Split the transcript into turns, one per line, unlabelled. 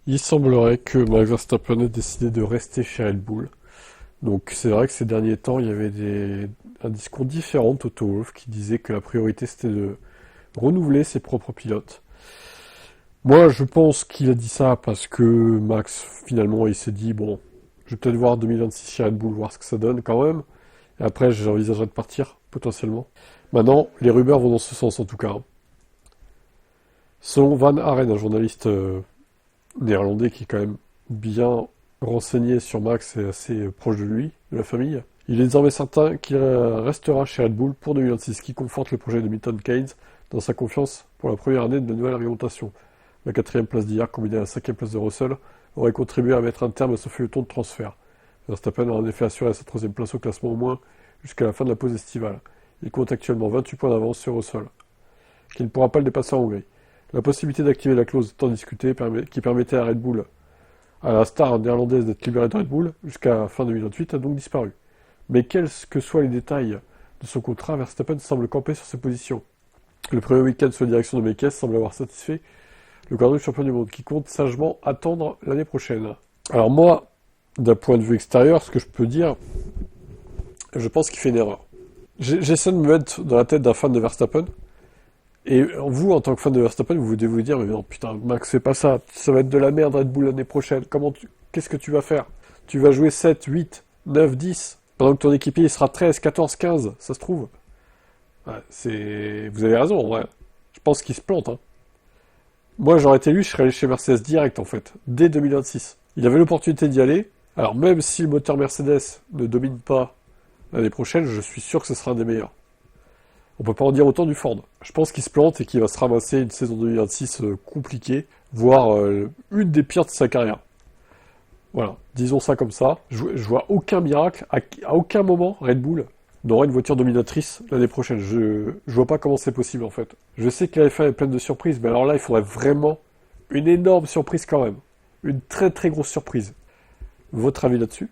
Il semblerait que Max Verstappen ait décidé de rester chez Red Bull. Donc c'est vrai que ces derniers temps, il y avait un discours différent de Toto Wolff qui disait que la priorité c'était de renouveler ses propres pilotes. Moi, je pense qu'il a dit ça parce que Max, finalement, il s'est dit, bon, je vais peut-être voir 2026 chez Red Bull, voir ce que ça donne quand même. Et après, j'envisagerais de partir, potentiellement. Maintenant, les rumeurs vont dans ce sens en tout cas. Selon Van Haren, un journaliste néerlandais qui est quand même bien renseigné sur Max et assez proche de lui, de la famille, il est désormais certain qu'il restera chez Red Bull pour 2026, qui conforte le projet de Milton Keynes dans sa confiance pour la première année de la nouvelle réglementation. La quatrième place d'hier, combinée à la cinquième place de Russell, aurait contribué à mettre un terme à ce feuilleton de transfert. Verstappen a en effet assuré sa troisième place au classement au moins jusqu'à la fin de la pause estivale. Il compte actuellement 28 points d'avance sur Russell, qui ne pourra pas le dépasser en Hongrie. La possibilité d'activer la clause tant discutée qui permettait à Red Bull, à la star néerlandaise d'être libérée de Red Bull jusqu'à fin 2028 a donc disparu. Mais quels que soient les détails de son contrat, Verstappen semble camper sur ses positions. Le premier week-end sous la direction de Mekies semble avoir satisfait le quadruple champion du monde, qui compte sagement attendre l'année prochaine. Alors moi, d'un point de vue extérieur, ce que je peux dire, je pense qu'il fait une erreur. J'essaie de me mettre dans la tête d'un fan de Verstappen, et vous, en tant que fan de Verstappen, vous devez vous dire, mais non, putain, Max, c'est pas ça, ça va être de la merde Red Bull l'année prochaine, qu'est-ce que tu vas faire? Tu vas jouer 7, 8, 9, 10, pendant que ton équipier il sera 13, 14, 15, ça se trouve. Ouais, vous avez raison, en vrai. Je pense qu'il se plante, hein. Moi, j'aurais été lui, je serais allé chez Mercedes direct, en fait, dès 2026. Il avait l'opportunité d'y aller. Alors, même si le moteur Mercedes ne domine pas l'année prochaine, je suis sûr que ce sera un des meilleurs. On peut pas en dire autant du Ford. Je pense qu'il se plante et qu'il va se ramasser une saison 2026 compliquée, voire une des pires de sa carrière. Voilà, disons ça comme ça. Je vois aucun miracle, à aucun moment Red Bull n'aura une voiture dominatrice l'année prochaine. Je vois pas comment c'est possible en fait. Je sais que la F1 est pleine de surprises, mais alors là, il faudrait vraiment une énorme surprise quand même. Une très très grosse surprise. Votre avis là-dessus?